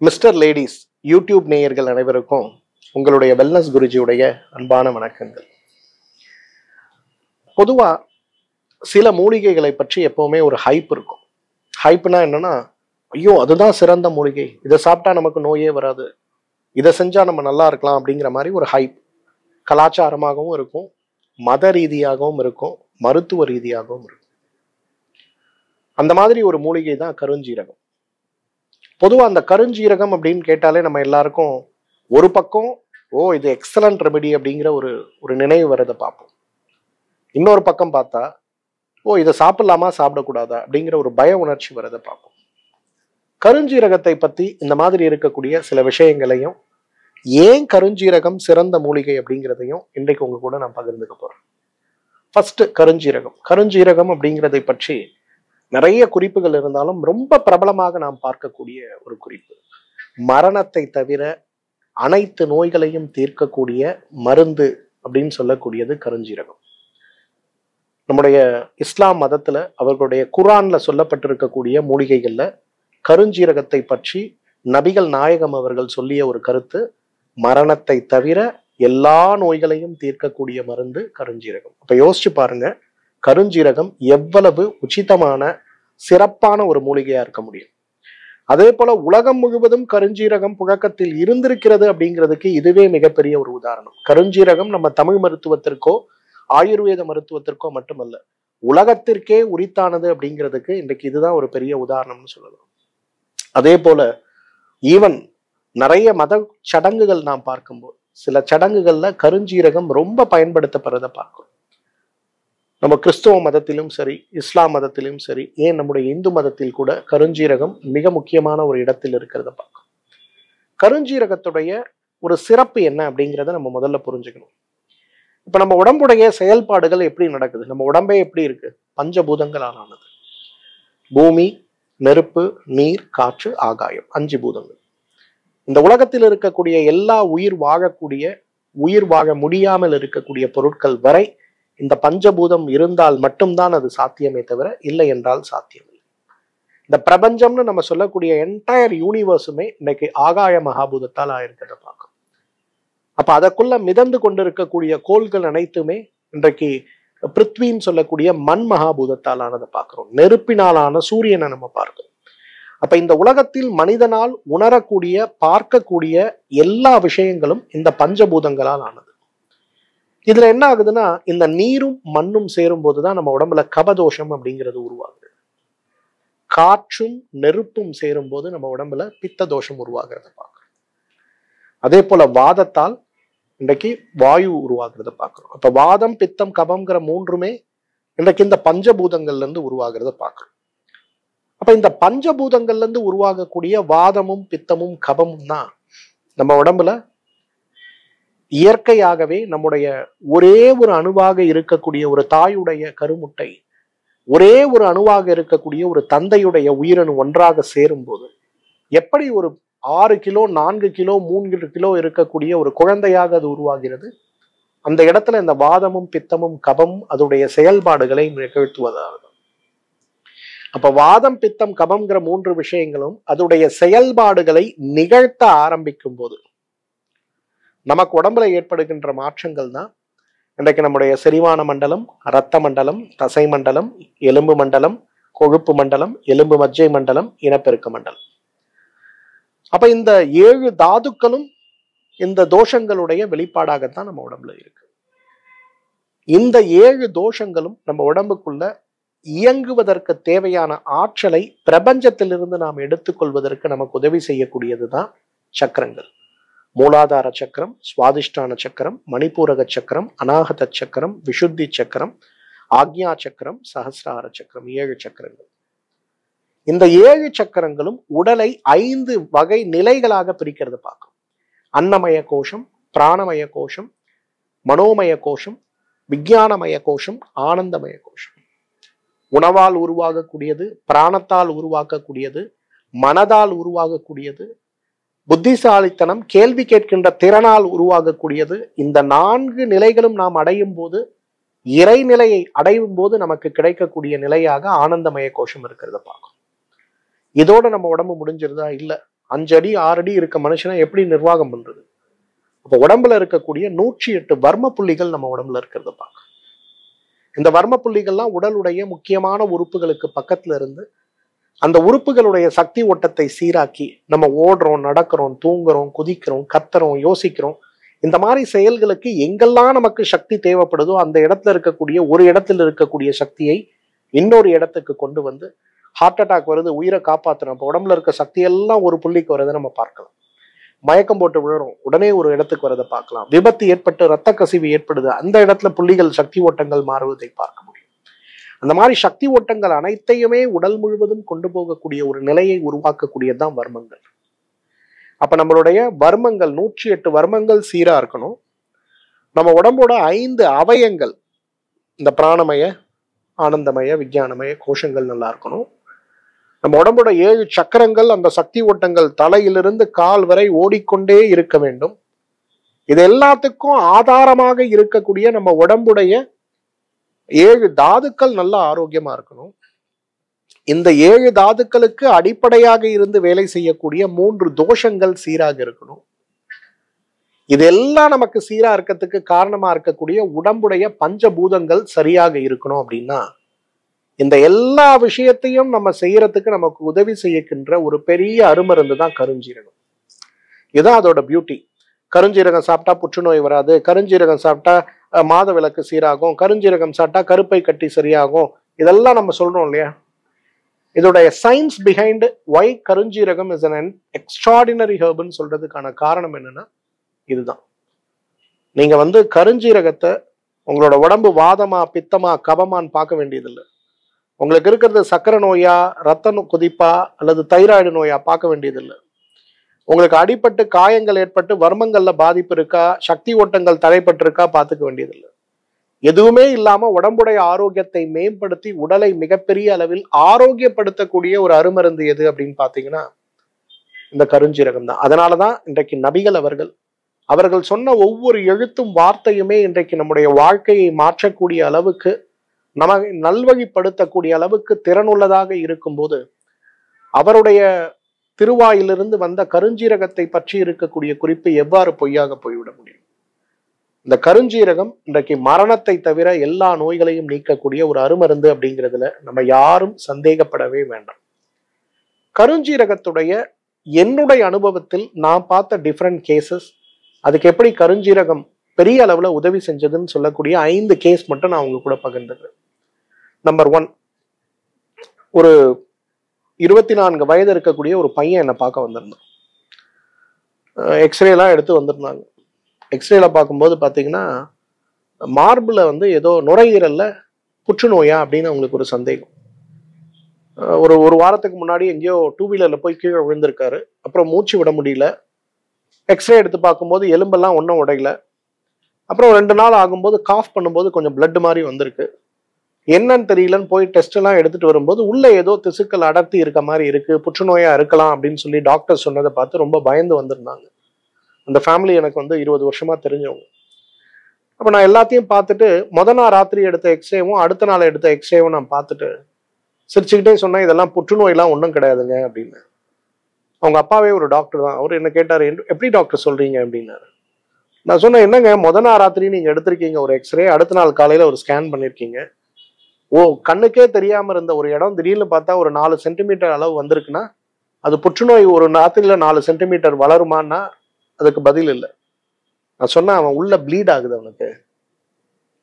Mister ladies YouTube நேயர்கள் அனைவருக்கும் உங்களுடைய வெல்னஸ் குருஜியுடைய அன்பான வணக்கங்கள். பொதுவா சில மூலிகைகளை பற்றி எப்பவுமே ஒரு ஹைப் இருக்கும். ஹைப்னா என்னன்னா, ஐயோ அதுதான் சிறந்த மூலிகை, இதை சாப்பிட்டா நமக்கு நோயே வராது, இதை செஞ்சா நம்ம நல்லா இருக்கலாம் அப்படிங்கிற மாதிரி ஒரு ஹைப் கலாச்சாரமாகவும் இருக்கும், மத ரீதியாகவும் இருக்கும், மருத்துவ ரீதியாகவும் இருக்கும். அந்த மாதிரி ஒரு மூலிகை தான் கருஞ்சீரகம். பொதுவாக அந்த கருஞ்சீரகம் அப்படின்னு கேட்டாலே நம்ம எல்லாருக்கும் ஒரு பக்கம் இது எக்ஸலண்ட் ரெமெடி அப்படிங்கிற ஒரு நினைவு வரதை பார்ப்போம். இன்னொரு பக்கம் பார்த்தா இதை சாப்பிடலாமா சாப்பிடக்கூடாதா அப்படிங்கிற ஒரு பய உணர்ச்சி வரதை பார்ப்போம். கருஞ்சீரகத்தை பத்தி இந்த மாதிரி இருக்கக்கூடிய சில விஷயங்களையும், ஏன் கருஞ்சீரகம் சிறந்த மூலிகை அப்படிங்கிறதையும் இன்றைக்கு உங்க கூட நான் பகிர்ந்துக்க போறேன். ஃபர்ஸ்ட் கருஞ்சீரகம் அப்படிங்கிறதை பற்றி நிறைய குறிப்புகள் இருந்தாலும் ரொம்ப பிரபலமாக நாம் பார்க்கக்கூடிய ஒரு குறிப்பு, மரணத்தை தவிர அனைத்து நோய்களையும் தீர்க்கக்கூடிய மருந்து அப்படின்னு சொல்லக்கூடியது கருஞ்சீரகம். நம்முடைய இஸ்லாம் மதத்துல அவர்களுடைய குர்ஆன்ல சொல்லப்பட்டிருக்கக்கூடிய மூலிகைகள்ல கருஞ்சீரகத்தை பற்றி நபிகள் நாயகம் அவர்கள் சொல்லிய ஒரு கருத்து, மரணத்தை தவிர எல்லா நோய்களையும் தீர்க்கக்கூடிய மருந்து கருஞ்சீரகம். அப்ப யோசிச்சு பாருங்க, கருஞ்சீரகம் எவ்வளவு உச்சிதமான சிறப்பான ஒரு மூலிகையா இருக்க முடியும். அதே போல உலகம் முழுவதும் கருஞ்சீரகம் புழக்கத்தில் இருந்திருக்கிறது அப்படிங்கிறதுக்கு இதுவே மிகப்பெரிய ஒரு உதாரணம். கருஞ்சீரகம் நம்ம தமிழ் மருத்துவத்திற்கோ ஆயுர்வேத மருத்துவத்திற்கோ மட்டுமல்ல, உலகத்திற்கே உரித்தானது அப்படிங்கிறதுக்கு இன்றைக்கு இதுதான் ஒரு பெரிய உதாரணம்னு சொல்லலாம். அதே போல ஈவன் நிறைய மத சடங்குகள் நாம் பார்க்கும்போது சில சடங்குகள்ல கருஞ்சீரகம் ரொம்ப பயன்படுத்தப்படுறதை பார்க்கிறோம். நம்ம கிறிஸ்துவ மதத்திலும் சரி, இஸ்லாம் மதத்திலும் சரி, ஏன் நம்முடைய இந்து மதத்தில் கூட கருஞ்சீரகம் மிக முக்கியமான ஒரு இடத்தில் இருக்கிறத பார்க்கணும். கருஞ்சீரகத்துடைய ஒரு சிறப்பு என்ன அப்படிங்கிறத நம்ம முதல்ல புரிஞ்சுக்கணும். இப்ப நம்ம உடம்புடைய செயல்பாடுகள் எப்படி நடக்குது? நம்ம உடம்பே எப்படி இருக்கு? பஞ்சபூதங்களால் ஆனது. பூமி, நெருப்பு, நீர், காற்று, ஆகாயம், 5 பூதங்கள். இந்த உலகத்தில் இருக்கக்கூடிய எல்லா உயிர் வாழ முடியாமல் இருக்கக்கூடிய பொருட்கள் வரை இந்த பஞ்சபூதம் இருந்தால் மட்டும்தான் அது சாத்தியமே தவிர இல்லை என்றால் சாத்தியம் இல்லை. இந்த பிரபஞ்சம்னு நம்ம சொல்லக்கூடிய என்டையர் யூனிவர்ஸுமே இன்னைக்கு ஆகாய மகாபூதத்தால் ஆயிருக்கிறத பார்க்கும். அப்ப அதற்குள்ள மிதந்து கொண்டிருக்கக்கூடிய கோள்கள் அனைத்துமே இன்றைக்கு பிருத்வின்னு சொல்லக்கூடிய மண் மகாபூதத்தால் ஆனதை பார்க்கிறோம். நெருப்பினாலான சூரியனை நம்ம பார்க்கிறோம். அப்ப இந்த உலகத்தில் மனிதனால் உணரக்கூடிய, பார்க்கக்கூடிய எல்லா விஷயங்களும் இந்த பஞ்சபூதங்களால் ஆனது. இதுல என்ன ஆகுதுன்னா, இந்த நீரும் மண்ணும் சேரும் போதுதான் நம்ம உடம்புல கபதோஷம் அப்படிங்கிறது உருவாகுது. காற்றும் நெருப்பும் சேரும் போது நம்ம உடம்புல பித்த தோஷம் உருவாகிறத பார்க்கிறோம். அதே போல வாதத்தால் இன்றைக்கு வாயு உருவாகிறத பார்க்கிறோம். அப்ப வாதம், பித்தம், கபம்ங்கிற மூன்றுமே இன்றைக்கு இந்த பஞ்சபூதங்கள்ல இருந்து உருவாகிறத பார்க்கிறோம். அப்ப இந்த பஞ்சபூதங்கள்ல இருந்து உருவாகக்கூடிய வாதமும் பித்தமும் கபமும் தான் நம்ம உடம்புல இயற்கையாகவே நம்முடைய ஒரே ஒரு அணுவாக இருக்கக்கூடிய ஒரு தாயுடைய கருமுட்டை, ஒரே ஒரு அணுவாக இருக்கக்கூடிய ஒரு தந்தையுடைய உயிரணு ஒன்றாக சேரும் போது எப்படி ஒரு 6 கிலோ, 4 கிலோ, 3 கிலோ இருக்கக்கூடிய ஒரு குழந்தையாக அது உருவாகிறது. அந்த இடத்துல இந்த வாதமும் பித்தமும் கபமும் அதோடைய செயல்பாடுகளை நிகழ்த்துவதாக. அப்ப வாதம், பித்தம், கபம்ங்கிற 3 விஷயங்களும் அதோடைய செயல்பாடுகளை நிகழ்த்த ஆரம்பிக்கும் போது நமக்கு உடம்புல ஏற்படுகின்ற மாற்றங்கள் தான் இன்றைக்கு நம்முடைய செரிமான மண்டலம், இரத்த மண்டலம், தசை மண்டலம், எலும்பு மண்டலம், கொழுப்பு மண்டலம், எலும்பு மஜ்ஜை மண்டலம், இனப்பெருக்க மண்டலம். அப்ப இந்த 7 தாதுக்களும் இந்த தோஷங்களுடைய வெளிப்பாடாகத்தான் நம்ம உடம்புல இருக்கு. இந்த 7 தோஷங்களும் நம்ம உடம்புக்குள்ள இயங்குவதற்கு தேவையான ஆற்றலை பிரபஞ்சத்திலிருந்து நாம் எடுத்துக்கொள்வதற்கு நமக்கு உதவி செய்யக்கூடியதுதான் சக்கரங்கள். மூலாதார சக்கரம், சுவாதிஷ்டான சக்கரம், மணிப்பூரக சக்கரம், அநாகத சக்கரம், விசுத்தி சக்கரம், ஆக்ஞா சக்கரம், சஹஸ்ரார சக்கரம், 7 சக்கரங்கள். இந்த 7 சக்கரங்களும் உடலை 5 வகை நிலைகளாக பிரிக்கிறது பார்க்கும். அன்னமய கோஷம், பிராணமய கோஷம், மனோமய கோஷம், விஞ்ஞானமய கோஷம், ஆனந்தமய கோஷம். உணவால் உருவாகக்கூடியது, பிராணத்தால் உருவாக்கக்கூடியது, மனதால் உருவாகக்கூடியது, புத்திசாலித்தனம், கேள்வி கேட்கின்ற திறனால் உருவாகக்கூடியது. இந்த 4 நிலைகளும் நாம் அடையும் போது, இறைநிலையை அடையும் போது நமக்கு கிடைக்கக்கூடிய நிலையாக ஆனந்தமய கோஷம் இருக்கிறத பார்க்கும். இதோட நம்ம உடம்பு முடிஞ்சிருதா? இல்ல. 5 அடி 6 அடி இருக்க மனுஷனை எப்படி நிர்வாகம் பண்றது? அப்ப உடம்புல இருக்கக்கூடிய 108 வர்ம புள்ளிகள் நம்ம உடம்புல இருக்கிறத பார்க்க. இந்த வர்ம புள்ளிகள்லாம் உடலுடைய முக்கியமான உறுப்புகளுக்கு பக்கத்துல இருந்து அந்த உறுப்புகளுடைய சக்தி ஓட்டத்தை சீராக்கி நம்ம ஓடுறோம், நடக்கிறோம், தூங்குறோம், குதிக்கிறோம், கத்துறோம், யோசிக்கிறோம். இந்த மாதிரி செயல்களுக்கு எங்கெல்லாம் நமக்கு சக்தி தேவைப்படுதோ அந்த இடத்துல இருக்கக்கூடிய ஒரு இடத்துல இருக்கக்கூடிய சக்தியை இன்னொரு இடத்துக்கு கொண்டு வந்து ஹார்ட் அட்டாக் வருது, உயிரை காப்பாற்றணும். அப்போ உடம்புல இருக்க சக்தி எல்லாம் ஒரு புள்ளிக்கு வரதை நம்ம பார்க்கலாம். மயக்கம் போட்டு விழுறோம், உடனே ஒரு இடத்துக்கு வரதை பார்க்கலாம். விபத்து ஏற்பட்டு ரத்த கசிவு ஏற்படுது, அந்த இடத்துல புள்ளிகள் சக்தி ஓட்டங்கள் மாறுவதை பார்க்க முடியும். அந்த மாதிரி சக்தி ஓட்டங்கள் அனைத்தையுமே உடல் முழுவதும் கொண்டு போகக்கூடிய ஒரு நிலையை உருவாக்கக்கூடியதுதான் வர்மங்கள். அப்ப நம்மளுடைய வர்மங்கள் 108 வர்மங்கள் சீரா இருக்கணும். நம்ம உடம்போட 5 அவயங்கள், இந்த பிராணமய, ஆனந்தமய, விஞ்ஞானமய கோஷங்கள் நல்லா இருக்கணும். நம்ம உடம்போட 7 சக்கரங்கள், அந்த சக்தி ஓட்டங்கள் தலையிலிருந்து கால் வரை ஓடிக்கொண்டே இருக்க வேண்டும். இது எல்லாத்துக்கும் ஆதாரமாக இருக்கக்கூடிய நம்ம உடம்புடைய 7 தாதுக்கள் நல்லா ஆரோக்கியமா இருக்கணும். இந்த 7 தாதுக்களுக்கு அடிப்படையாக இருந்து வேலை செய்யக்கூடிய 3 தோஷங்கள் சீராக இருக்கணும். இதெல்லாம் நமக்கு சீரா இருக்கிறதுக்கு காரணமா இருக்கக்கூடிய உடம்புடைய பஞ்சபூதங்கள் சரியாக இருக்கணும். அப்படின்னா இந்த எல்லா விஷயத்தையும் நம்ம செய்யறதுக்கு நமக்கு உதவி செய்யக்கின்ற ஒரு பெரிய அருமருந்து தான் கருஞ்சீரகம். இதுதான் அதோட பியூட்டி. கருஞ்சீரகம் சாப்பிட்டா புற்றுநோய் வராது, கருஞ்சீரகம் சாப்பிட்டா மாத விளக்கு சீராகும், கருஞ்சீரகம் சாப்பிட்டா கருப்பை கட்டி சரியாகும், இதெல்லாம் நம்ம சொல்றோம் இல்லையா? இதோடைய சயின்ஸ் பிஹைண்ட் ஒய் கருஞ்சீரகம் இஸ் an எக்ஸ்ட்ராடினரி ஹெர்ப்னு சொல்றதுக்கான காரணம் என்னன்னா இதுதான். நீங்க கருஞ்சீரகத்தை உங்களோட உடம்பு வாதமா, பித்தமா, கபமான்னு பார்க்க வேண்டியதில்லை. உங்களுக்கு இருக்கிறது சக்கரை நோயா, ரத்த கொதிப்பா அல்லது தைராய்டு நோயா பார்க்க வேண்டியதில்லை. உங்களுக்கு அடிபட்டு காயங்கள் ஏற்பட்டு வர்மங்கள்ல பாதிப்பு இருக்கா, சக்தி ஓட்டங்கள் தடைப்பட்டிருக்கா பார்த்துக்க வேண்டியதில்லை. எதுவுமே இல்லாம உடம்புடைய ஆரோக்கியத்தை மேம்படுத்தி உடலை மிகப்பெரிய அளவில் ஆரோக்கியப்படுத்தக்கூடிய ஒரு அருமருந்து எது அப்படின்னு பாத்தீங்கன்னா இந்த கருஞ்சீரகம் தான். அதனாலதான் இன்றைக்கு நபிகள் அவர்கள் சொன்ன ஒவ்வொரு எழுத்தும் வார்த்தையுமே இன்றைக்கு நம்முடைய வாழ்க்கையை மாற்றக்கூடிய அளவுக்கு, நமக்கு நல்வழிப்படுத்தக்கூடிய அளவுக்கு திறனுள்ளதாக இருக்கும்போது அவருடைய திருவாயிலிருந்து வந்த கருஞ்சீரகத்தை பற்றி இருக்கக்கூடிய குறிப்பு எவ்வாறு பொய்யாக போய்விட முடியும்? இந்த கருஞ்சீரகம் இன்றைக்கு மரணத்தை தவிர எல்லா நோய்களையும் நீக்கக்கூடிய ஒரு அருமருந்து அப்படிங்கிறதுல நம்ம யாரும் சந்தேகப்படவே வேண்டாம். கருஞ்சீரகத்துடைய என்னுடைய அனுபவத்தில் நான் பார்த்த டிஃப்ரெண்ட் கேசஸ், அதுக்கு எப்படி கருஞ்சீரகம் பெரிய அளவுல உதவி செஞ்சதுன்னு சொல்லக்கூடிய 5 கேஸ் மட்டும் நான் உங்க கூட பகிர்ந்துக்கிறேன். நம்பர் 1, ஒரு 24 வயது இருக்கக்கூடிய ஒரு பையன் என்னை பார்க்க வந்திருந்தான். எக்ஸ்ரே எல்லாம் எடுத்து வந்திருந்தாங்க. எக்ஸ்ரேல பார்க்கும்போது பார்த்தீங்கன்னா மார்பில் ஏதோ நுரையீரல்ல புற்றுநோயா அப்படின்னு அவங்களுக்கு ஒரு சந்தேகம். ஒரு வாரத்துக்கு முன்னாடி எங்கேயோ 2 வீலர்ல போய் கீழே விழுந்திருக்காரு. அப்புறம் மூச்சு விட முடியல. எக்ஸ்ரே எடுத்து பார்க்கும்போது எலும்பெல்லாம் ஒன்றும் உடையல. அப்புறம் 2 நாள் ஆகும்போது காஃப் பண்ணும்போது கொஞ்சம் பிளட் மாதிரி வந்திருக்கு. என்னன்னு தெரியலன்னு போய் டெஸ்ட் எல்லாம் எடுத்துட்டு வரும்போது உள்ள ஏதோ திசுக்கள் அடர்த்தி இருக்க மாதிரி இருக்கு, புற்றுநோயா இருக்கலாம் அப்படின்னு சொல்லி டாக்டர் சொன்னதை பார்த்து ரொம்ப பயந்து வந்திருந்தாங்க. அந்த ஃபேமிலி எனக்கு 20 வருஷமா தெரிஞ்சவங்க. அப்ப நான் எல்லாத்தையும் பார்த்துட்டு நாள் ராத்திரி எடுத்த எக்ஸ்ரேவும் அடுத்த நாள் எடுத்த எக்ஸ்ரேவும் நான் பார்த்துட்டு சிரிச்சுக்கிட்டே சொன்னேன், இதெல்லாம் புற்றுநோயெல்லாம் ஒன்றும் கிடையாதுங்க அப்படின்னு. அவங்க அப்பாவே ஒரு டாக்டர் தான். அவர் என்ன கேட்டாரு, எப்படி டாக்டர் சொல்றீங்க அப்படின்னாரு. நான் சொன்னேன், என்னங்க நாள் ராத்திரி நீங்க எடுத்திருக்கீங்க ஒரு எக்ஸ்ரே, அடுத்த நாள் காலையில ஒரு ஸ்கேன் பண்ணிருக்கீங்க. கண்ணுக்கே தெரியாம இருந்த ஒரு இடம் திடீர்னு பார்த்தா ஒரு 4 சென்டிமீட்டர் அளவு வந்திருக்குன்னா அது புற்றுநோய் ஒரு ராத்திரியில 4 சென்டிமீட்டர் வளருமான்னா அதுக்கு பதில் இல்லை. நான் சொன்னேன், அவன் உள்ள ப்ளீட் ஆகுது, அவனுக்கு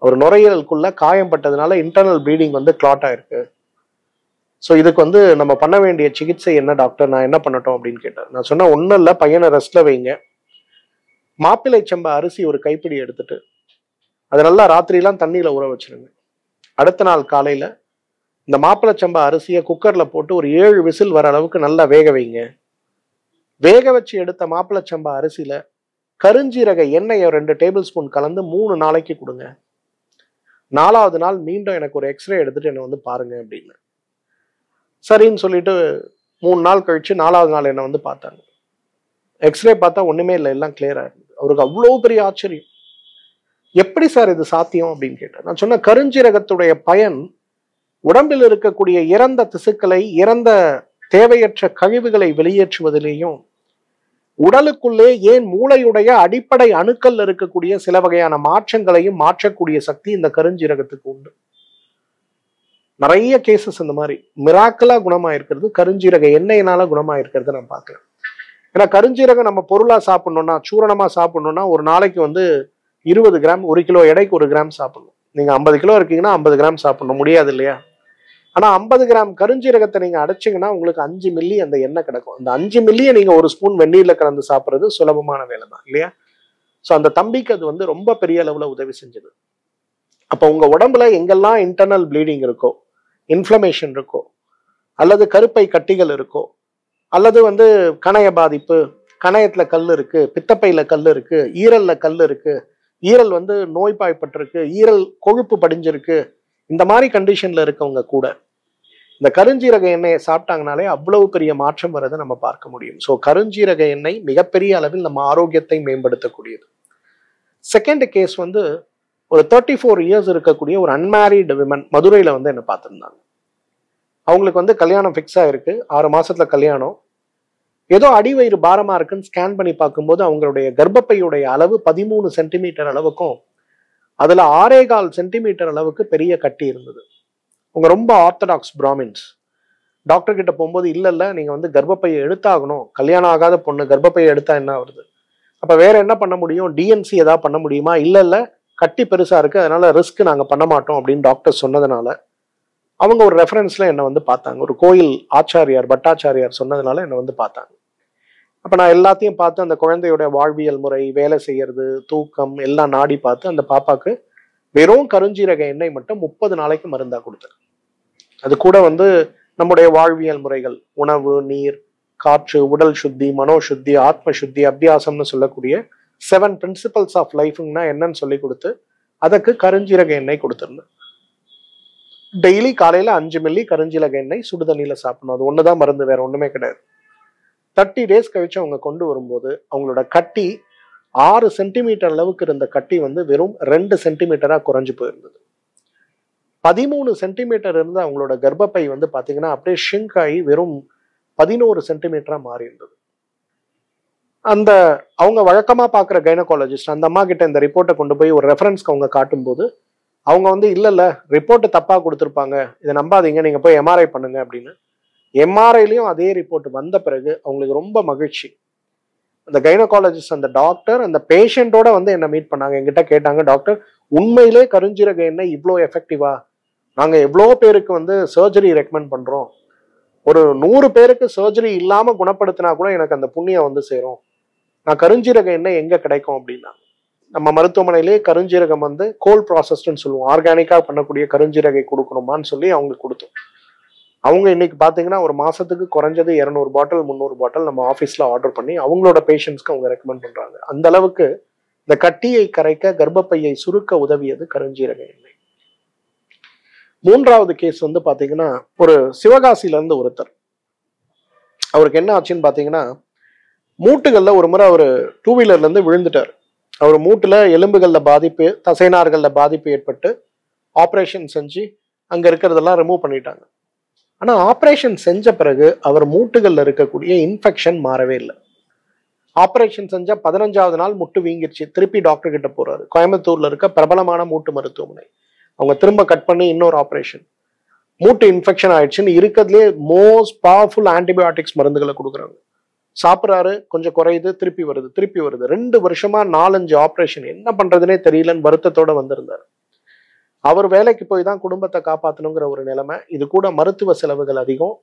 ஒரு நுரையீரலுக்குள்ள காயம்பட்டதுனால இன்டர்னல் ப்ளீடிங் கிளாட் ஆயிருக்கு. ஸோ இதுக்கு நம்ம பண்ண வேண்டிய சிகிச்சை என்ன டாக்டர், நான் என்ன பண்ணட்டும் அப்படின்னு கேட்டார். நான் சொன்னேன், ஒன்றும் இல்லை, பையனை ரெஸ்ட்ல வைங்க. மாப்பிள்ளை சம்பா அரிசி ஒரு கைப்பிடி எடுத்துட்டு அதை நல்லா ராத்திரிலாம் தண்ணியில ஊற வச்சிருங்க. அடுத்த நாள் காலையில இந்த மாப்பிள்ளை சம்பா அரிசியை குக்கர்ல போட்டு ஒரு 7 விசில் வர அளவுக்கு நல்லா வேக வைங்க. வேக வச்சு எடுத்த மாப்பிள்ளை சம்பா அரிசியில கருஞ்சீரக எண்ணெயை 2 டேபிள் ஸ்பூன் கலந்து 3 நாளைக்கு கொடுங்க. 4வது நாள் மீண்டும் எனக்கு ஒரு எக்ஸ்ரே எடுத்துட்டு என்னை பாருங்க அப்படின்னு. சரின்னு சொல்லிட்டு 3 நாள் கழிச்சு 4வது நாள் என்னை பார்த்தாங்க. எக்ஸ்ரே பார்த்தா ஒண்ணுமே இல்லை, எல்லாம் கிளியரா இருந்தது. அவருக்கு அவ்வளோ பெரிய ஆச்சரியம். எப்படி சார் இது சாத்தியம் அப்படின்னு கேட்டேன். நான் சொன்ன கருஞ்சீரகத்துடைய பயன் உடம்பில் இருக்கக்கூடிய இறந்த திசுக்களை, இறந்த தேவையற்ற கழிவுகளை வெளியேற்றுவதிலேயும், உடலுக்குள்ளே ஏன் மூளையுடைய அடிப்படை அணுக்கள் இருக்கக்கூடிய சில வகையான மாற்றங்களையும் மாற்றக்கூடிய சக்தி இந்த கருஞ்சீரகத்துக்கு உண்டு. நிறைய கேசஸ் இந்த மாதிரி மிராக்கலா குணமாயிருக்கிறது கருஞ்சீரக எண்ணெயினால குணமாயிருக்கிறது நான் பார்க்கிறேன். ஏன்னா கருஞ்சீரகம் நம்ம பொருளா சாப்பிடணும்னா, சூரணமா சாப்பிடணும்னா ஒரு நாளைக்கு வந்து 20 கிராம், 1 கிலோ எடைக்கு 1 கிராம் சாப்பிடணும். நீங்க 50 கிலோ இருக்கீங்கன்னா 50 கிராம் சாப்பிடணும், முடியாது இல்லையா? ஆனா 50 கிராம் கருஞ்சீரகத்தை நீங்க அடைச்சிங்கன்னா உங்களுக்கு 5 மில்லி அந்த எண்ணெய் கிடைக்கும். அந்த 5 மில்லியை நீங்க ஒரு ஸ்பூன் வெந்நீர்ல கலந்து சாப்பிட்றது சுலபமான வேலை தான் இல்லையா? ஸோ அந்த தம்பிக்கு அது வந்து ரொம்ப பெரிய அளவுல உதவி செஞ்சது. அப்போ உங்க உடம்புல எங்கெல்லாம் இன்டர்னல் ப்ளீடிங் இருக்கோ, இன்ஃப்ளமேஷன் இருக்கோ, அல்லது கருப்பை கட்டிகள் இருக்கோ, அல்லது வந்து கணைய பாதிப்பு, கணையத்துல கல் இருக்கு, பித்தப்பையில கல் இருக்கு, ஈரல்ல கல் இருக்கு, ஈரல் வந்து நோய்பாய்ப்பட்டிருக்கு, ஈரல் கொழுப்பு படிஞ்சிருக்கு, இந்த மாதிரி கண்டிஷன்ல இருக்கவங்க கூட இந்த கருஞ்சீரக எண்ணெயை சாப்பிட்டாங்கனாலே அவ்வளவு பெரிய மாற்றம் வரதை நம்ம பார்க்க முடியும். ஸோ கருஞ்சீரக எண்ணெய் மிகப்பெரிய அளவில் நம்ம ஆரோக்கியத்தை மேம்படுத்தக்கூடியது. செகண்ட் கேஸ் வந்து ஒரு 34 இயர்ஸ் இருக்கக்கூடிய ஒரு அன்மேரிடு விமன் மதுரையில வந்து என்ன பார்த்துருந்தாங்க. அவங்களுக்கு வந்து கல்யாணம் ஃபிக்ஸ் ஆயிருக்கு, 6 மாசத்துல கல்யாணம். ஏதோ அடிவயிறு பாரமா இருக்குன்னு ஸ்கேன் பண்ணி பார்க்கும்போது அவங்களுடைய கர்ப்பப்பையுடைய அளவு 13 சென்டிமீட்டர் அளவுக்கும் அதுல 6.25 சென்டிமீட்டர் அளவுக்கு பெரிய கட்டி இருந்தது. அவங்க ரொம்ப ஆர்த்தடாக்ஸ் பிராமின்ஸ். டாக்டர் கிட்ட போகும்போது இல்ல நீங்க வந்து கர்ப்பப்பையை எடுத்தாகணும், கல்யாணம் ஆகாத பொண்ணு கர்ப்பப்பையை எடுத்தா என்ன வருது, அப்ப வேற என்ன பண்ண முடியும், டிஎன்சி ஏதாவது பண்ண முடியுமா, இல்ல கட்டி பெருசா இருக்கு அதனால ரிஸ்க் நாங்க பண்ண மாட்டோம் அப்படின்னு டாக்டர் சொன்னதுனால அவங்க ஒரு ரெஃபரன்ஸ்ல என்னை வந்து பார்த்தாங்க. ஒரு கோயில் ஆச்சாரியார் பட்டாச்சாரியார் சொன்னதுனால என்னை வந்து பார்த்தாங்க. அப்ப நான் எல்லாத்தையும் பார்த்து அந்த குழந்தையோட வாழ்வியல் முறை, வேலை செய்யறது, தூக்கம் எல்லாம் நாடி பார்த்து அந்த பாப்பாக்கு வெறும் கருஞ்சீரக எண்ணெய் மட்டும் 30 நாளைக்கு மருந்தா கொடுத்தேன். அது கூட வந்து நம்முடைய வாழ்வியல் முறைகள், உணவு, நீர், காற்று, உடல் சுத்தி, மனோசுத்தி, ஆத்ம சுத்தி, அபியாசம்னு சொல்லக்கூடிய 7 பிரின்சிபல்ஸ் ஆஃப் லைஃப்னா என்னன்னு சொல்லி கொடுத்து அதுக்கு கருஞ்சீரக எண்ணெய் கொடுத்துருந்தேன். டெய்லி காலையில 5 மில்லி கருஞ்சீரக எண்ணெய் சுடுதண்ணியில சாப்பிடணும். அது ஒண்ணுதான் மருந்து, வேற ஒண்ணுமே கிடையாது. 30 டேஸ் கழிச்சு அவங்க கொண்டு வரும்போது அவங்களோட கட்டி 6 சென்டிமீட்டர் அளவுக்கு இருந்த கட்டி வந்து வெறும் 2 சென்டிமீட்டரா குறைஞ்சு போயிருந்தது. 13 சென்டிமீட்டர் இருந்த அவங்களோட கர்ப்பப்பை வந்து பாத்தீங்கன்னா அப்படியே ஷ்ரிங்க் ஆகி வெறும் 11 சென்டிமீட்டரா மாறி இருந்தது. அந்த அவங்க வழக்கமா பாக்குற கைனகாலஜிஸ்ட் அந்த அம்மா கிட்ட இந்த ரிப்போர்ட்டை கொண்டு போய் ஒரு ரெஃபரன்ஸ்க்கு அவங்க காட்டும் போது அவங்க வந்து இல்ல ரிப்போர்ட் தப்பா கொடுத்துருப்பாங்க, இதை நம்பாதீங்க, நீங்க போய் எம்ஆர்ஐ பண்ணுங்க அப்படின்னு. எம்ஆர்ஐலயும் அதே ரிப்போர்ட் வந்த பிறகு அவங்களுக்கு ரொம்ப மகிழ்ச்சி. அந்த கைனகாலஜிஸ்ட் அந்த டாக்டர் அந்த பேஷண்டோட வந்து என்ன மீட் பண்ணாங்க, என்கிட்ட கேட்டாங்க, டாக்டர் உண்மையிலே கருஞ்சீரக எண்ணெய் இவ்வளோ எஃபெக்டிவா, நாங்க எவ்வளோ பேருக்கு வந்து சர்ஜரி ரெக்கமெண்ட் பண்றோம், ஒரு 100 பேருக்கு சர்ஜரி இல்லாம குணப்படுத்தினா கூட எனக்கு அந்த புண்ணியம் வந்து சேரும், நான் கருஞ்சீரக எண்ணெய் எங்க கிடைக்கும் அப்படின்னா நம்ம மருத்துவமனையிலே கருஞ்சீரகம் வந்து கோல் ப்ராசஸ்ன்னு சொல்லுவோம், ஆர்கானிக்கா பண்ணக்கூடிய கருஞ்சீரகை கொடுக்கணுமான்னு சொல்லி அவங்களுக்கு கொடுத்தோம். அவங்க இன்னைக்கு பாத்தீங்கன்னா ஒரு மாசத்துக்கு குறைஞ்சது 200 பாட்டில் 300 பாட்டில் நம்ம ஆஃபீஸ்ல ஆர்டர் பண்ணி அவங்களோட பேஷண்ட்ஸ்க்கு அவங்க ரெக்கமெண்ட் பண்றாங்க. அந்த அளவுக்கு இந்த கட்டியை கரைக்க, கர்ப்பப்பையை சுருக்க உதவியது கருஞ்சீரக எண்ணெய். 3வது கேஸ் வந்து பாத்தீங்கன்னா ஒரு சிவகாசியில இருந்து ஒருத்தர், அவருக்கு என்ன ஆச்சுன்னு பாத்தீங்கன்னா மூட்டுகள்ல ஒரு முறை அவர் 2 வீலர்ல இருந்து விழுந்துட்டார். அவர் மூட்டுல எலும்புகள்ல பாதிப்பு, தசைநார்கள்ல பாதிப்பு ஏற்பட்டு ஆப்ரேஷன் செஞ்சு அங்க இருக்கிறதெல்லாம் ரிமூவ் பண்ணிட்டாங்க. ஆனா ஆப்ரேஷன் செஞ்ச பிறகு அவர் மூட்டுகள்ல இருக்கக்கூடிய இன்ஃபெக்ஷன் மாறவே இல்லை. ஆப்ரேஷன் செஞ்ச 15வது நாள் முட்டு வீங்கிருச்சு, திருப்பி டாக்டர் கிட்ட போறாரு. கோயம்புத்தூர்ல இருக்க பிரபலமான மூட்டு மருத்துவமனை. அவங்க திரும்ப கட் பண்ணி இன்னொரு ஆப்ரேஷன், மூட்டு இன்ஃபெக்ஷன் ஆயிடுச்சுன்னு இருக்கிறதுலே மோஸ்ட் பவர்ஃபுல் ஆன்டிபயோட்டிக்ஸ் மருந்துகளை கொடுக்குறாங்க. சாப்பிட்றாரு, கொஞ்சம் குறையுது, திருப்பி வருது, திருப்பி வருது. 2 வருஷமா 4-5 ஆப்ரேஷன், என்ன பண்றதுனே தெரியலன்னு வருத்தத்தோட வந்திருந்தாரு. அவர் வேலைக்கு போய் தான் குடும்பத்தை காப்பாற்றணுங்கிற ஒரு நிலைமை. இது கூட மருத்துவ செலவுகள் அதிகம்.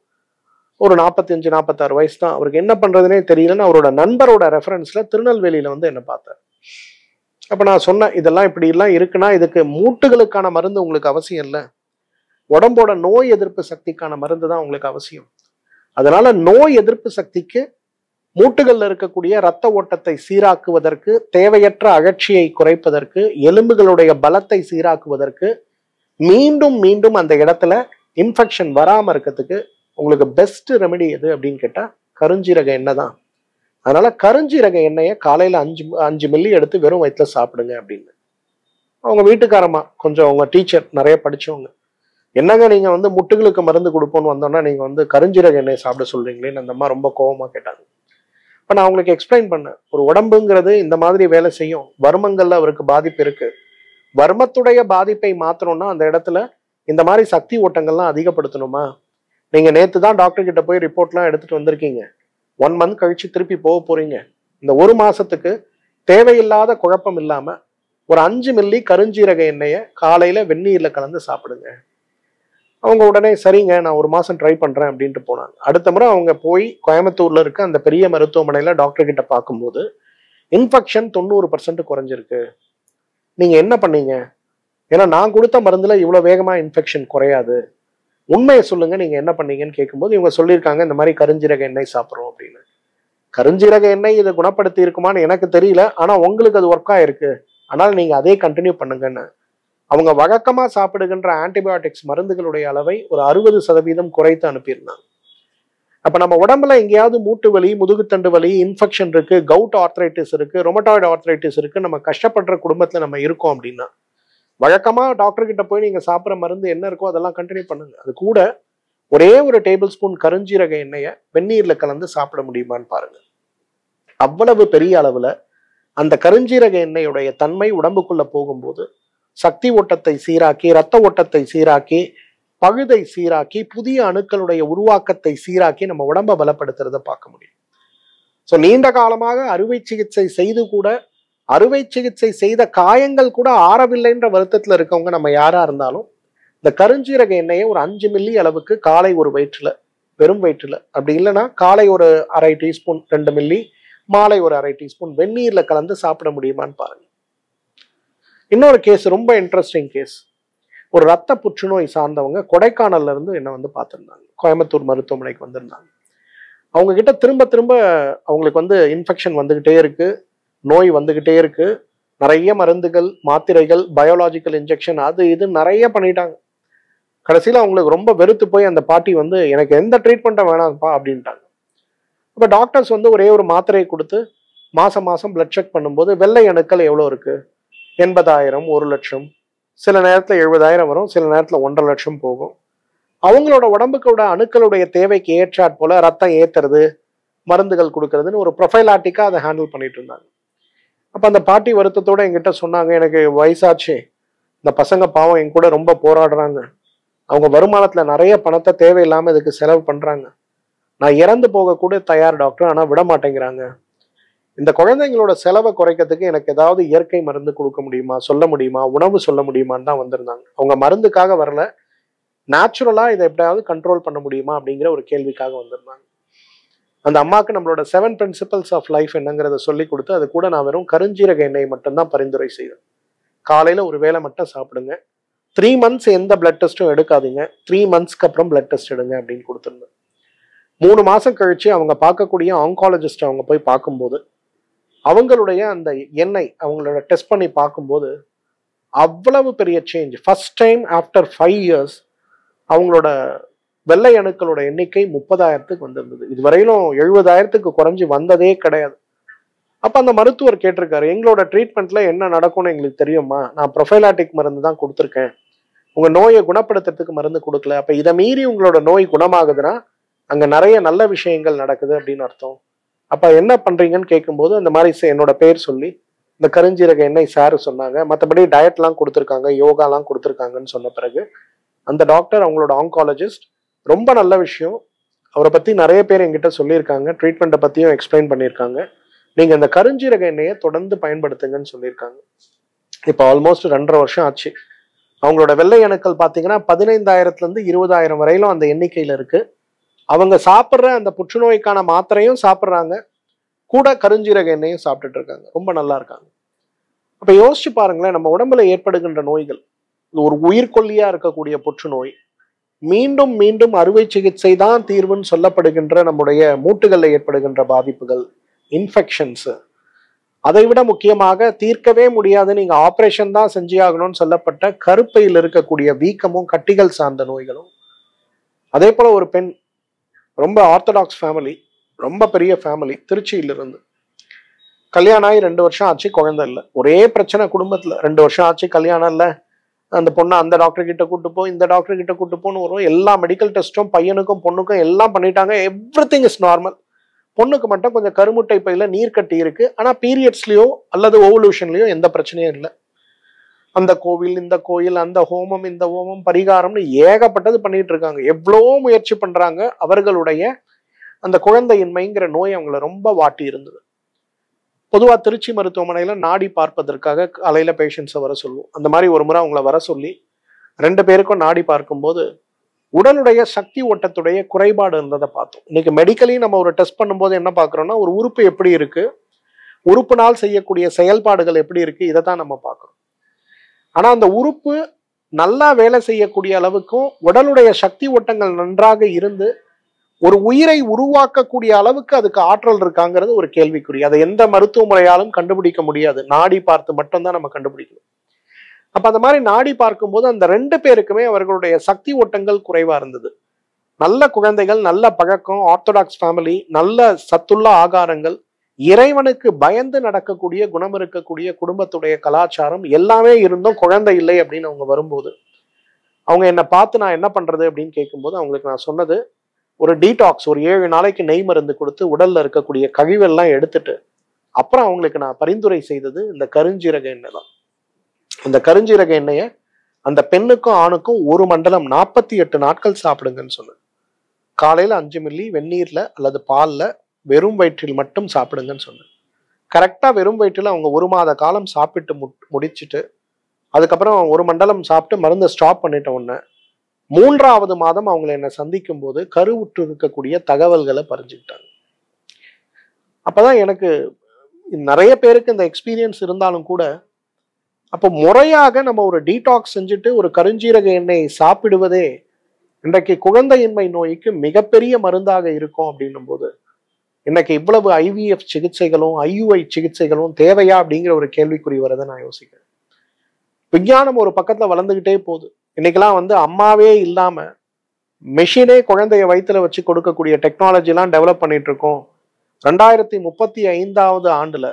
ஒரு 45-46 வயசு தான். அவருக்கு என்ன பண்றதுனே தெரியலன்னு அவரோட நண்பரோட ரெஃபரன்ஸ்ல திருநெல்வேலியில வந்து என்ன பார்த்தார். அப்ப நான் சொன்னேன், இதெல்லாம் இப்படி எல்லாம் இருக்குன்னா இதுக்கு மூட்டுகளுக்கான மருந்து உங்களுக்கு அவசியம் இல்லை, உடம்போட நோய் எதிர்ப்பு சக்திக்கான மருந்து தான் உங்களுக்கு அவசியம். அதனால நோய் எதிர்ப்பு சக்திக்கு மூட்டுகள்ல இருக்கக்கூடிய இரத்த ஓட்டத்தை சீராக்குவதற்கு, தேவையற்ற அழற்சியை குறைப்பதற்கு, எலும்புகளுடைய பலத்தை சீராக்குவதற்கு, மீண்டும் மீண்டும் அந்த இடத்துல இன்ஃபெக்ஷன் வராம இருக்கிறதுக்கு உங்களுக்கு பெஸ்ட் ரெமெடி எது அப்படின்னு கேட்டா கருஞ்சீரக எண்ணெய் தான். அதனால கருஞ்சீரக எண்ணெயை காலையில 5 மில்லி எடுத்து வெறும் வயிற்றுல சாப்பிடுங்க அப்படின்னு. அவங்க வீட்டுக்காரமா கொஞ்சம் அவங்க டீச்சர், நிறைய படிச்சவங்க, என்னங்க நீங்க வந்து முட்டுகளுக்கு மருந்து கொடுப்போம்னு வந்தோம்னா நீங்க வந்து கருஞ்சீரக எண்ணெய் சாப்பிட சொல்றீங்களேன்னு அந்த அம்மா ரொம்ப கோபமா கேட்டாங்க. இப்ப நான் உங்களுக்கு எக்ஸ்பிளைன் பண்ணேன், ஒரு உடம்புங்கிறது இந்த மாதிரி வேலை செய்யும். வர்மங்கள்ல அவருக்கு பாதிப்பு இருக்கு. வர்மத்துடைய பாதிப்பை மாத்தணும்னா அந்த இடத்துல இந்த மாதிரி சக்தி ஓட்டங்கள்லாம் அதிகப்படுத்தணுமா? நீங்க நேத்து தான் டாக்டர் கிட்ட போய் ரிப்போர்ட்லாம் எடுத்துட்டு வந்திருக்கீங்க. 1 மந்த் கழிச்சு திருப்பி போக போறீங்க. இந்த 1 மாசத்துக்கு தேவையில்லாத குழப்பம் இல்லாம ஒரு 5 மில்லி கருஞ்சீரக எண்ணெய காலையில வெந்நீர்ல கலந்து சாப்பிடுங்க. அவங்க உடனே சரிங்க நான் 1 மாசம் ட்ரை பண்றேன் அப்படின்ட்டு போனாங்க. அடுத்த முறை அவங்க போய் கோயம்புத்தூர்ல இருக்க அந்த பெரிய மருத்துவமனையில டாக்டர் கிட்ட பார்க்கும்போது இன்ஃபெக்ஷன் 90% குறைஞ்சிருக்கு. நீங்க என்ன பண்ணீங்க? ஏன்னா நான் கொடுத்த மருந்துல இவ்வளவு வேகமா இன்ஃபெக்ஷன் குறையாது. உண்மையை சொல்லுங்க, நீங்க என்ன பண்ணீங்கன்னு கேட்கும்போது இவங்க சொல்லியிருக்காங்க இந்த மாதிரி கருஞ்சீரக எண்ணெய் சாப்பிட்றோம் அப்படின்னு. கருஞ்சீரக எண்ணெய் இதை குணப்படுத்தி இருக்குமான்னு எனக்கு தெரியல, ஆனா உங்களுக்கு அது ஒர்க் ஆயிருக்கு, ஆனால் நீங்க அதே கண்டினியூ பண்ணுங்கன்னு. அவங்க வழக்கமா சாப்பிடுகின்ற ஆன்டிபயோட்டிக்ஸ் மருந்துகளுடைய அளவை ஒரு 60% குறைத்து அனுப்பியிருந்தாங்க. அப்ப நம்ம உடம்புல எங்கேயாவது மூட்டு வலி, முதுகுத்தண்டு வலி, இன்ஃபெக்ஷன் இருக்கு, கவுட் ஆர்த்ரைட்டிஸ் இருக்கு, ரொமட்டாய்டு ஆர்த்ரைட்டிஸ் இருக்கு, நம்ம கஷ்டப்படுற குடும்பத்துல நம்ம இருக்கோம் அப்படின்னா வழக்கமா டாக்டர் கிட்ட போய் நீங்க சாப்பிட்ற மருந்து என்ன இருக்கோ அதெல்லாம் கண்டினியூ பண்ணுங்க. அது கூட ஒரே ஒரு டேபிள் ஸ்பூன் கருஞ்சீரக எண்ணெயை வெந்நீர்ல கலந்து சாப்பிட முடியுமான்னு பாருங்க. அவ்வளவு பெரிய அளவுல அந்த கருஞ்சீரக எண்ணெயுடைய தன்மை உடம்புக்குள்ள போகும்போது சக்தி ஓட்டத்தை சீராக்கி, ரத்த ஓட்டத்தை சீராக்கி, பழுதை சீராக்கி, புதிய அணுக்களுடைய உருவாக்கத்தை சீராக்கி நம்ம உடம்பை பலப்படுத்துறத பார்க்க முடியும். ஸோ நீண்ட காலமாக அறுவை சிகிச்சை செய்து கூட அறுவை சிகிச்சை செய்த காயங்கள் கூட ஆறவில்லைன்ற வருத்தத்துல இருக்கவங்க நம்ம யாரா இருந்தாலும் இந்த கருஞ்சீரக எண்ணெயை ஒரு 5 மில்லி அளவுக்கு காலை ஒரு வயிற்றுல, வெறும் வயிற்றுல, அப்படி இல்லைன்னா காலை ஒரு அரை டீஸ்பூன் 2 மில்லி, மாலை ஒரு அரை டீஸ்பூன் வெந்நீர்ல கலந்து சாப்பிட முடியுமான்னு பாருங்க. இன்னொரு கேஸ், ரொம்ப இன்ட்ரெஸ்டிங் கேஸ். ஒரு ரத்த புற்றுநோய் சார்ந்தவங்க கொடைக்கானல்ல இருந்து என்ன வந்து பார்த்திருந்தாங்க. கோயம்புத்தூர் மருத்துவமனைக்கு வந்திருந்தாங்க. அவங்க கிட்ட திரும்ப திரும்ப அவங்களுக்கு வந்து இன்ஃபெக்ஷன் வந்துகிட்டே இருக்கு, நோய் வந்துகிட்டே இருக்கு, நிறைய மருந்துகள், மாத்திரைகள், பயோலாஜிக்கல் இன்ஜெக்ஷன், அது இது நிறைய பண்ணிட்டாங்க. கடைசியில அவங்களுக்கு ரொம்ப வெறுத்து போய் அந்த பாட்டி வந்து எனக்கு எந்த ட்ரீட்மெண்ட்டும் வேணாம்ப்பா அப்படின்ட்டாங்க. அப்ப டாக்டர்ஸ் வந்து ஒரே ஒரு மாத்திரையை கொடுத்து மாசம் மாசம் பிளட் செக் பண்ணும்போது வெள்ளை அணுக்கள் எவ்வளவு இருக்கு, 80,000, 1,00,000, சில நேரத்துல 70,000 வரும், சில நேரத்துல 1.5 லட்சம் போகும். அவங்களோட உடம்புக்கோட அணுக்களுடைய தேவைக்கு ஏற்றாற் போல ரத்தம் ஏத்துறது, மருந்துகள் கொடுக்கறதுன்னு ஒரு ப்ரொஃபைலாட்டிக்கா அதை ஹேண்டில் பண்ணிட்டு இருந்தாங்க. அப்ப அந்த பாட்டி வருத்தத்தோட என்கிட்ட சொன்னாங்க, எனக்கு வயசாச்சு, இந்த பசங்க பாவம் என் கூட ரொம்ப போராடுறாங்க, அவங்க வருமானத்துல நிறைய பணத்தை தேவையில்லாம இதுக்கு செலவு பண்றாங்க, நான் இறந்து போக கூட தயார் டாக்டர், ஆனா விட மாட்டேங்கிறாங்க, இந்த குழந்தைங்களோட செலவை குறைக்கிறதுக்கு எனக்கு ஏதாவது இயற்கை மருந்து கொடுக்க முடியுமா, சொல்ல முடியுமா, உணவு சொல்ல முடியுமான்னு தான் வந்திருந்தாங்க. அவங்க மருந்துக்காக வரல, நேச்சுரலா இதை எப்படியாவது கண்ட்ரோல் பண்ண முடியுமா அப்படிங்கிற ஒரு கேள்விக்காக வந்திருந்தாங்க. அந்த அம்மாவுக்கு நம்மளோட 7 பிரின்சிபல்ஸ் ஆஃப் லைஃப் என்னங்கிறத சொல்லி கொடுத்து அது கூட நான் வெறும் கருஞ்சீரக எண்ணெய் மட்டும்தான் பரிந்துரை செய்தேன். காலையில ஒரு வேளை மட்டும் சாப்பிடுங்க, 3 மந்த்ஸ் எந்த பிளட் டெஸ்ட்டும் எடுக்காதீங்க, 3 மந்த்ஸ்க்கு அப்புறம் பிளட் டெஸ்ட் எடுங்க அப்படின்னு கொடுத்துருந்தேன். 3 மாசம் கழிச்சு அவங்க பார்க்கக்கூடிய ஆங்காலஜிஸ்ட் அவங்க போய் பார்க்கும்போது அவங்களுடைய அந்த எண்ணெய் அவங்களோட டெஸ்ட் பண்ணி பார்க்கும்போது அவ்வளவு பெரிய change. First time after 5 years அவங்களோட வெள்ளை அணுக்களோட எண்ணிக்கை 30,000க்கு வந்திருந்தது. இதுவரையிலும் 70,000க்கு குறைஞ்சி வந்ததே கிடையாது. அப்ப அந்த மருத்துவர் கேட்டிருக்காரு, எங்களோட ட்ரீட்மெண்ட்ல என்ன நடக்கும்னு எங்களுக்கு தெரியுமா, நான் ப்ரொஃபைலாட்டிக் மருந்து தான் கொடுத்துருக்கேன், உங்க நோயை குணப்படுத்துறதுக்கு மருந்து கொடுக்கல, அப்ப இதை மீறி உங்களோட நோய் குணமாகுதுன்னா அங்க நிறைய நல்ல விஷயங்கள் நடக்குது அப்படின்னு அர்த்தம். அப்ப என்ன பண்றீங்கன்னு கேட்கும்போது அந்த மாதிரி என்னோட பேர் சொல்லி இந்த கருஞ்சீரக எண்ணெய் சாரு சொன்னாங்க, மற்றபடி டயட்லாம் கொடுத்துருக்காங்க, யோகாலாம் கொடுத்துருக்காங்கன்னு சொன்ன பிறகு அந்த டாக்டர் அவங்களோட ஆங்காலஜிஸ்ட் ரொம்ப நல்ல விஷயம், அவரை பத்தி நிறைய பேர் என்கிட்ட சொல்லியிருக்காங்க, ட்ரீட்மெண்ட்டை பத்தியும் எக்ஸ்பிளைன் பண்ணியிருக்காங்க, நீங்க இந்த கருஞ்சீரக எண்ணெயை தொடர்ந்து பயன்படுத்துங்கன்னு சொல்லியிருக்காங்க. இப்போ ஆல்மோஸ்ட் 2.5 வருஷம் ஆச்சு. அவங்களோட வெள்ளை அணுக்கள் பாத்தீங்கன்னா 15,000ல இருந்து 20,000 வரையிலும் அந்த எண்ணிக்கையில இருக்கு. அவங்க சாப்பிட்ற அந்த புற்றுநோய்க்கான மாத்திரையும் சாப்பிட்றாங்க, கூட கருஞ்சீரக எண்ணெயும் சாப்பிட்டுட்டு இருக்காங்க, ரொம்ப நல்லா இருக்காங்க. அப்ப யோசிச்சு பாருங்களேன், நம்ம உடம்புல ஏற்படுகின்ற நோய்கள், ஒரு உயிர்கொல்லியா இருக்கக்கூடிய புற்றுநோய், மீண்டும் மீண்டும் அறுவை சிகிச்சை தான் தீர்வுன்னு சொல்லப்படுகின்ற நம்முடைய மூட்டுகளில் ஏற்படுகின்ற பாதிப்புகள், இன்ஃபெக்ஷன்ஸ், அதை விட முக்கியமாக தீர்க்கவே முடியாது, நீங்க ஆபரேஷன் தான் செஞ்சாகணும்னு சொல்லப்பட்ட கருப்பையில் இருக்கக்கூடிய வீக்கமும் கட்டிகள் சார்ந்த நோய்களும். அதே போல ஒரு பெண், ரொம்ப ஆர்த்தடாக்ஸ் ஃபேமிலி, ரொம்ப பெரிய ஃபேமிலி, திருச்சியிலிருந்து கல்யாணம் ஆகி 2 வருஷம் ஆச்சு, குழந்தை இல்லை. ஒரே பிரச்சனை குடும்பத்துல, 2 வருஷம் ஆச்சு கல்யாணம் இல்லை, அந்த பொண்ணை அந்த டாக்டர் கிட்ட கூட்டு போ, இந்த டாக்டர் கிட்ட கூட்டு போன்னு வரும், எல்லா மெடிக்கல் டெஸ்ட்டும் பையனுக்கும் பொண்ணுக்கும் எல்லாம் பண்ணிட்டாங்க, எவ்ரிதிங் இஸ் நார்மல். பொண்ணுக்கு மட்டும் கொஞ்சம் கருமுட்டை பையில நீர் கட்டி இருக்கு. ஆனா பீரியட்ஸ்லயோ அல்லது ஓவலூஷன்லயோ எந்த பிரச்சனையும் இல்லை. அந்த கோவில், இந்த கோயில், அந்த ஹோமம், இந்த ஹோமம், பரிகாரம்னு ஏகப்பட்டது பண்ணிட்டு இருக்காங்க. எவ்வளவோ முயற்சி பண்றாங்க. அவர்களுடைய அந்த குழந்தையின்மைங்கிற நோய் அவங்கள ரொம்ப வாட்டி இருந்தது. பொதுவா திருச்சி மருத்துவமனையில நாடி பார்ப்பதற்காக காலையில பேஷண்ட்ஸை வர சொல்லுவோம். அந்த மாதிரி ஒரு முறை அவங்கள வர சொல்லி 2 பேருக்கும் நாடி பார்க்கும்போது உடலுடைய சக்தி ஓட்டத்துடைய குறைபாடு இருந்ததை பார்த்தோம். இன்னைக்கு மெடிக்கலி நம்ம ஒரு டெஸ்ட் பண்ணும்போது என்ன பார்க்குறோம்னா, ஒரு உறுப்பு எப்படி இருக்கு, உறுப்பினால் செய்யக்கூடிய செயல்பாடுகள் எப்படி இருக்கு, இதை தான் நம்ம பார்க்குறோம். ஆனா அந்த உறுப்பு நல்லா வேலை செய்யக்கூடிய அளவுக்கும் உடலுடைய சக்தி ஓட்டங்கள் நன்றாக இருந்து ஒரு உயிரை உருவாக்கக்கூடிய அளவுக்கு அதுக்கு ஆற்றல் இருக்காங்கிறது ஒரு கேள்விக்குறி. அதை எந்த மருத்துவ முறையாலும் கண்டுபிடிக்க முடியாது. நாடி பார்த்து மட்டும்தான் நம்ம கண்டுபிடிக்கணும். அப்ப அந்த மாதிரி நாடி பார்க்கும்போது அந்த 2 பேருக்குமே அவர்களுடைய சக்தி ஓட்டங்கள் குறைவா இருந்தது. நல்ல குழந்தைகள், நல்ல பழக்கம், ஆர்த்தடாக்ஸ் ஃபேமிலி, நல்ல சத்துள்ள ஆகாரங்கள், இறைவனுக்கு பயந்து நடக்கக்கூடிய குணம் இருக்கக்கூடிய குடும்பத்துடைய கலாச்சாரம் எல்லாமே இருந்தும் குழந்தை இல்லை அப்படின்னு அவங்க வரும்போது அவங்க என்னை பார்த்து நான் என்ன பண்றது அப்படின்னு கேட்கும்போது அவங்களுக்கு நான் சொன்னது, ஒரு டீடாக்ஸ், ஒரு 7 நாளைக்கு நெய் மருந்து கொடுத்து உடல்ல இருக்கக்கூடிய கழிவெல்லாம் எடுத்துட்டு அப்புறம் அவங்களுக்கு நான் பரிந்துரை செய்தது இந்த கருஞ்சீரக எண்ணெய் தான். அந்த கருஞ்சீரக எண்ணெயை அந்த பெண்ணுக்கும் ஆணுக்கும் 1 மண்டலம் 48 நாட்கள் சாப்பிடுங்கன்னு சொன்னேன். காலையில 5 மில்லி வெந்நீர்ல அல்லது பால்ல வெறும் வயிற்றில் மட்டும் சாப்பிடுங்கன்னு சொன்னேன். கரெக்டா வெறும் வயிற்றில் அவங்க 1 மாத காலம் சாப்பிட்டு முடிச்சுட்டு அதுக்கப்புறம் 1 மண்டலம் சாப்பிட்டு மருந்தை ஸ்டாப் பண்ணிட்ட உடனே 3ஆவது மாதம் அவங்களை என்னை சந்திக்கும் போது கருவுற்று இருக்கக்கூடிய தகவல்களை பறிஞ்சுக்கிட்டாங்க. அப்பதான் எனக்கு நிறைய பேருக்கு இந்த எக்ஸ்பீரியன்ஸ் இருந்தாலும் கூட அப்போ முறையாக நம்ம ஒரு டீடாக்ஸ் செஞ்சுட்டு ஒரு கருஞ்சீரக எண்ணெயை சாப்பிடுவதே இன்றைக்கு குழந்தையின்மை நோய்க்கு மிகப்பெரிய மருந்தாக இருக்கும் அப்படின்னும் போது இன்னைக்கு இவ்வளவு IVF சிகிச்சைகளும் IUI சிகிச்சைகளும் தேவையா அப்படிங்கிற ஒரு கேள்விக்குறி வரதை நான் யோசிக்கிறேன். விஞ்ஞானம் ஒரு பக்கத்துல வளர்ந்துகிட்டே போகுது. இன்னைக்கெல்லாம் அம்மாவே இல்லாம மெஷினே குழந்தைய வயிற்றுல வச்சு கொடுக்கக்கூடிய டெக்னாலஜி எல்லாம் டெவலப் பண்ணிட்டு இருக்கோம். 2035 ஆண்டுல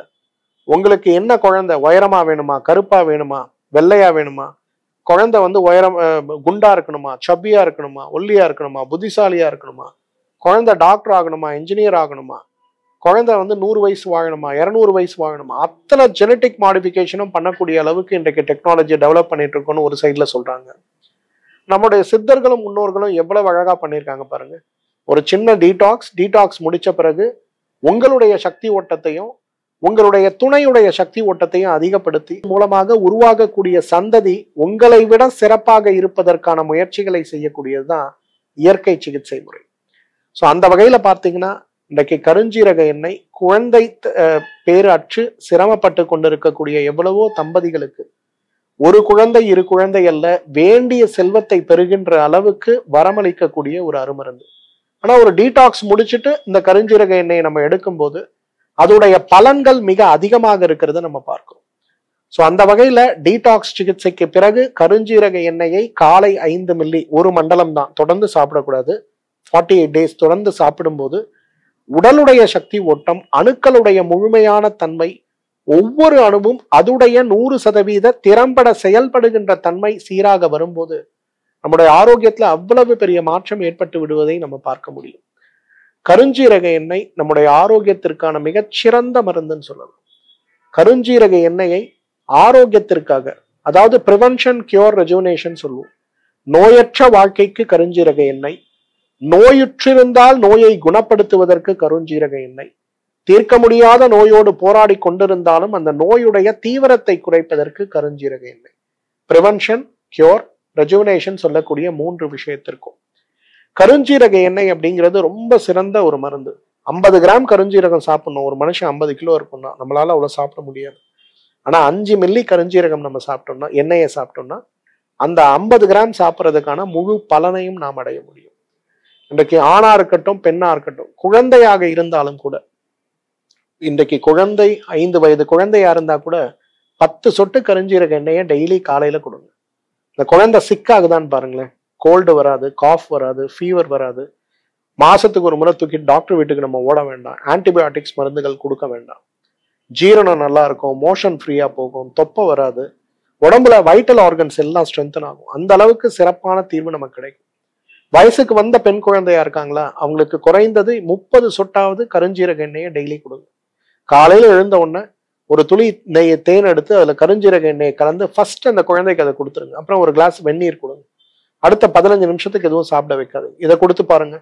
உங்களுக்கு என்ன குழந்தை, உயரமா வேணுமா, கருப்பா வேணுமா, வெள்ளையா வேணுமா, குழந்தை உயரம் குண்டா இருக்கணுமா, சப்பியா இருக்கணுமா, ஒல்லியா இருக்கணுமா, புத்திசாலியா இருக்கணுமா, குழந்தை டாக்டர் ஆகணுமா, இன்ஜினியர் ஆகணுமா, குழந்தை 100 வயசு வாழணுமா, 200 வயசு வாழணுமா, அத்தனை ஜெனட்டிக் மாடிஃபிகேஷனும் பண்ணக்கூடிய அளவுக்கு இன்றைக்கு டெக்னாலஜி டெவலப் பண்ணிட்டு இருக்கோம்னு ஒரு சைட்ல சொல்றாங்க. நம்முடைய சித்தர்களும் முன்னோர்களும் எவ்வளவு அழகா பண்ணியிருக்காங்க பாருங்க. ஒரு சின்ன டீடாக்ஸ் முடிச்ச பிறகு உங்களுடைய சக்தி ஓட்டத்தையும் உங்களுடைய துணையுடைய சக்தி ஓட்டத்தையும் அதிகப்படுத்தி மூலமாக உருவாகக்கூடிய சந்ததி உங்களை விட சிறப்பாக இருப்பதற்கான முயற்சிகளை செய்யக்கூடியதுதான் இயற்கை சிகிச்சை முறை. ஸோ அந்த வகையில பார்த்தீங்கன்னா இன்றைக்கு கருஞ்சீரக எண்ணெய் குழந்தை பேரு அற்று சிரமப்பட்டு கொண்டிருக்கக்கூடிய எவ்வளவோ தம்பதிகளுக்கு 1 குழந்தை 2 குழந்தை அல்ல, வேண்டிய செல்வத்தை பெறுகின்ற அளவுக்கு வரமளிக்கக்கூடிய ஒரு அருமருந்து. ஆனா ஒரு டீடாக்ஸ் முடிச்சுட்டு இந்த கருஞ்சீரக எண்ணெயை நம்ம எடுக்கும்போது அதோடைய பலன்கள் மிக அதிகமாக இருக்கிறத நம்ம பார்க்கிறோம். ஸோ அந்த வகையில டீடாக்ஸ் சிகிச்சைக்கு பிறகு கருஞ்சீரக எண்ணெயை காலை 5 மில்லி 1 மண்டலம் தான், தொடர்ந்து சாப்பிடக்கூடாது. 48 டேஸ் தொடர்ந்து சாப்பிடும்போது உடலுடைய சக்தி ஓட்டம், அணுக்களுடைய முழுமையான தன்மை, ஒவ்வொரு அணுவும் அதுடைய 100% திறம்பட செயல்படுகின்ற தன்மை சீராக வரும்போது நம்முடைய ஆரோக்கியத்துல அவ்வளவு பெரிய மாற்றம் ஏற்பட்டு விடுவதை நம்ம பார்க்க முடியும். கருஞ்சீரக எண்ணெய் நம்முடைய ஆரோக்கியத்திற்கான மிகச்சிறந்த மருந்துன்னு சொல்லலாம். கருஞ்சீரக எண்ணெயை ஆரோக்கியத்திற்காக, அதாவது பிரிவென்ஷன், கியூர், ரெஜுவனேஷன் சொல்லுவோம். நோயற்ற வாழ்க்கைக்கு கருஞ்சீரக எண்ணெய், நோயுற்றிருந்தால் நோயை குணப்படுத்துவதற்கு கருஞ்சீரக எண்ணெய், தீர்க்க முடியாத நோயோடு போராடி கொண்டிருந்தாலும் அந்த நோயுடைய தீவிரத்தை குறைப்பதற்கு கருஞ்சீரக எண்ணெய். பிரிவென்ஷன், கியூர், ரெஜுவனேஷன் சொல்லக்கூடிய 3 விஷயத்திற்கும் கருஞ்சீரக எண்ணெய் அப்படிங்கிறது ரொம்ப சிறந்த ஒரு மருந்து. 50 கிராம் கருஞ்சீரகம் சாப்பிடணும். ஒரு மனுஷன் 50 கிலோ இருக்கும்னா நம்மளால அவ்வளவு சாப்பிட முடியாது. ஆனா 5 மில்லி கருஞ்சீரகம் நம்ம சாப்பிட்டோம்னா, எண்ணெயை சாப்பிட்டோம்னா அந்த 50 கிராம் சாப்பிட்றதுக்கான முழு பலனையும் நாம் அடைய முடியும். இன்றைக்கு ஆணா இருக்கட்டும் பெண்ணா இருக்கட்டும், குழந்தையாக இருந்தாலும் கூட, இன்றைக்கு குழந்தை 5 வயது குழந்தையா இருந்தா கூட 10 சொட்டு கருஞ்சீரக எண்ணெயை டெய்லி காலையில கொடுங்க. இந்த குழந்தை சிக்காகுதான்னு பாருங்களேன். கோல்டு வராது, காஃப் வராது, ஃபீவர் வராது. மாசத்துக்கு ஒரு முறை தூக்கி டாக்டர் வீட்டுக்கு நம்ம ஓட வேண்டாம். ஆன்டிபயோட்டிக்ஸ் மருந்துகள் கொடுக்க வேண்டாம். ஜீரணம் நல்லா இருக்கும், மோஷன் ஃப்ரீயா போகும், தொப்பை வராது, உடம்புல வைட்டல் ஆர்கன்ஸ் எல்லாம் ஸ்ட்ரென்தன் ஆகும். அந்த அளவுக்கு சிறப்பான தீர்வு நமக்கு கிடைக்கும். வயசுக்கு வந்த பெண் குழந்தையா இருக்காங்களா, அவங்களுக்கு குறைந்தது 30 சொட்டாவது கருஞ்சீரக எண்ணெயை டெய்லி கொடுங்க. காலையில எழுந்த உடனே ஒரு துளி தேன் எடுத்து அதுல கருஞ்சீரக எண்ணெயை கலந்து ஃபர்ஸ்ட் அந்த குழந்தைக்கு அதை கொடுத்துருங்க. அப்புறம் ஒரு கிளாஸ் வெந்நீர் கொடுங்க. அடுத்த 15 நிமிஷத்துக்கு எதுவும் சாப்பிட வைக்காது. இதை கொடுத்து பாருங்க.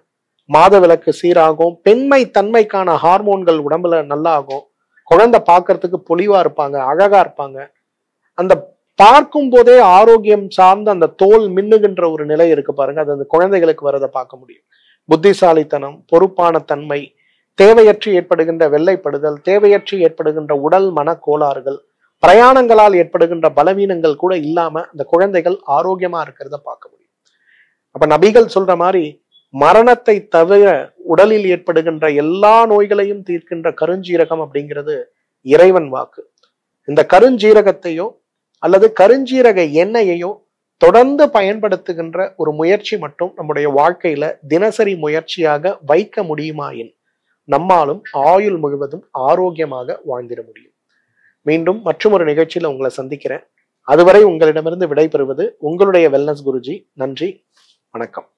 மாதவிலக்கு சீராகும், பெண்மை தன்மைக்கான ஹார்மோன்கள் உடம்புல நல்லா ஆகும், குழந்தை பார்க்கறதுக்கு பொலிவா இருப்பாங்க, அழகா இருப்பாங்க. அந்த பார்க்கும் போதே ஆரோக்கியம் சார்ந்த அந்த தோல் மின்னுகின்ற ஒரு நிலை இருக்கு பாருங்க, அது அந்த குழந்தைகளுக்கு வரதை பார்க்க முடியும். புத்திசாலித்தனம், பொறுப்பான தன்மை, தேவையற்று ஏற்படுகின்ற வெள்ளைப்படுதல், தேவையற்று ஏற்படுகின்ற உடல் மன கோளாறுகள், பிரயாணங்களால் ஏற்படுகின்ற பலவீனங்கள் கூட இல்லாம அந்த குழந்தைகள் ஆரோக்கியமா இருக்கிறத பார்க்க முடியும். அப்ப நபிகள் சொல்ற மாதிரி மரணத்தை தவிர உடலில் ஏற்படுகின்ற எல்லா நோய்களையும் தீர்க்கின்ற கருஞ்சீரகம் அப்படிங்கிறது இறைவன் வாக்கு. இந்த கருஞ்சீரகத்தையோ அல்லது கருஞ்சீரக எண்ணெயையோ தொடர்ந்து பயன்படுத்துகின்ற ஒரு முயற்சி மட்டும் நம்முடைய வாழ்க்கையில தினசரி முயற்சியாக வைக்க முடியுமாயின் நம்மாலும் ஆயுள் முழுவதும் ஆரோக்கியமாக வாழ்ந்திட முடியும். மீண்டும் மற்றொரு நிகழ்ச்சியில உங்களை சந்திக்கிறேன். அதுவரை உங்களிடமிருந்து விடைபெறுவது உங்களுடைய வெல்னஸ் குருஜி. நன்றி, வணக்கம்.